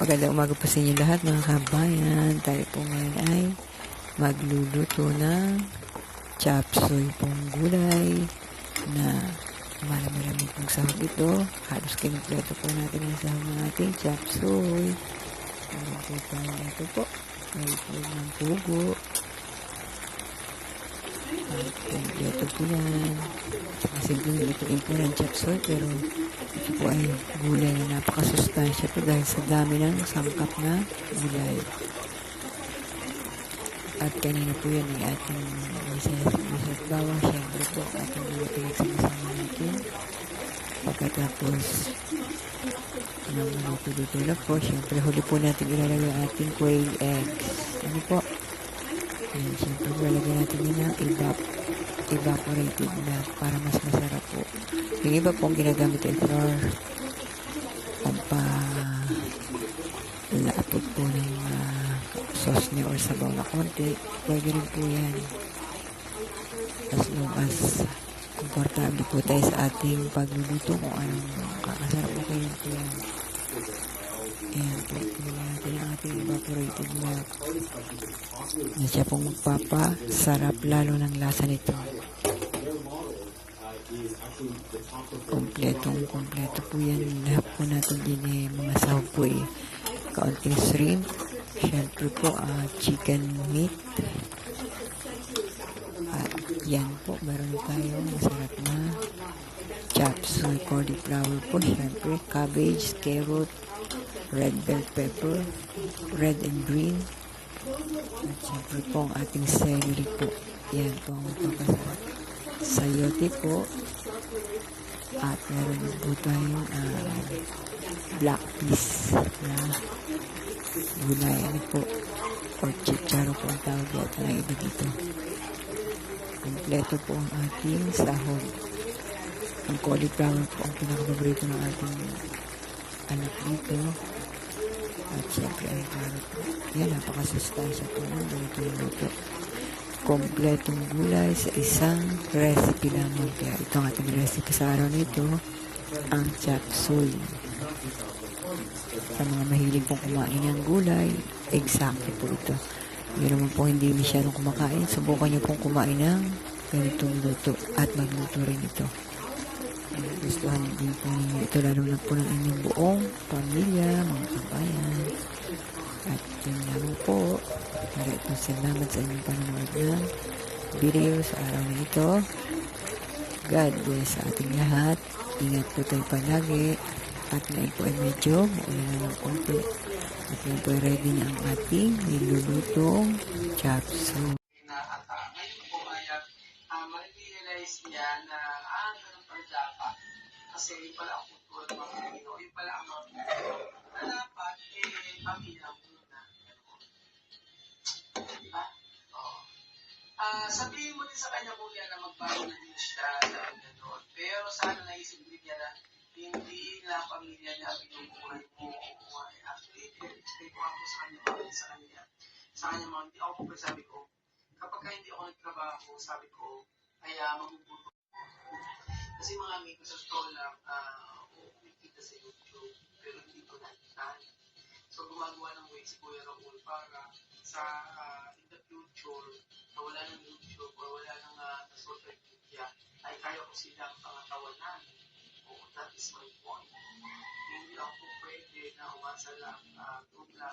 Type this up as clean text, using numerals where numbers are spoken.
Magandang umaga po sa inyo lahat mga kabayan. Tayo po ngayon ay magluluto ng chop suey pong gulay na marami-rami pong sahog ito. Halos kinumpleto po natin ang sahog ng ating chop suey. Meron po tayo ito po. May po ng pugo. At kinumpleto po yan. Simpleng lutuin po ng chop suey pero ito po ay gulay na napakasustansya po dahil sa dami ng sangkap na gulay. At kanina po yan ay ating misas bawang. Siyempre po ating pinagsama natin. Pagkatapos ng luto-luto na po, siyempre huli po natin ilalagay ang ating quail eggs. Ano po? Yan, siyempre ilalagay natin yun ng evaporated na para mas masarap po. Yung iba pong ginagamit ay flour pampalapot po ng sauce niya or sabaw na konti. Pwede rin po yan. As long as komportable po tayo sa ating pagluluto kung anong kakasarap po kayo po yan. Ayan po. Tingnan natin ang ating evaporated milk na siya pong magpapasarap lalo ng lasa nito. Kompleto po yan. Lahat po natin din mga sahog po kaunting shrimp. Siyempre po chicken meat. At yan po, meron tayo masarap na chop suey cauliflower po. Siyempre cabbage, carrot, red bell pepper, red and green. At siyempre po ang ating celery po. Yan po ang magpapasarap. Sayote po. At meron po tayong black peas na gulay. Ano po? Or chicharo po ang tawag yata ng iba dito. Kompleto po ang ating sahog. Ang cauliflower po ang pinakapaborito ng ating anak dito. At syempre ay carrot po. Yan, napakasustansya po ng ganito yung luto. Kompletong gulay sa isang recipe lamang. Kaya ito ang ating recipe sa araw nito, ang chop suey. Sa mga mahilig pong kumain ng gulay, exactly po ito. Yun naman po hindi masyadong kumakain, subukan nyo pong kumain ng ganitong luto at magluto rin ito. Gustuhan din po ninyo ito lalo na po ng inyong buong pamilya, mga kabayan. At yun lamang po. Maraming salamat sa inyong panonood ng video sa araw na ito. God bless sa ating lahat. Ingat po tayo palagi. At ngayon po ay medyo maulan na ng konti. At ngayon po ay ready na ang ating nilulutong chop suey. Ngayon po ay marirealize niya na ganun pala dapat. Kasi yun pala ang kultura ng mga Pilipino. Yun pala ang mga Pilipino. Na dapat, pamilya muna. Diba? Oo. Sabihin mo din sa kanya kuya na magbago na din siya sa gano'n. Pero sana naisip din niya na hindi na pamilya niya ang binubuhay mo. Actually, explain ko ako sa kanya. Sa kanya mga, hindi ako po sabi ko, kapag hindi ako nagtrabaho, sabi ko, ay magugutom. Kasi mga amigo sa totoo lang, kumikita sa YouTube, pero hindi ko nakita. So, gumagawa ng way si Kuya Raul para sa in the future, na wala ng YouTube o wala ng social media, ay kaya ko silang pangatawanan. O, that is my point. Hindi ako pwede na umasa lang through vlog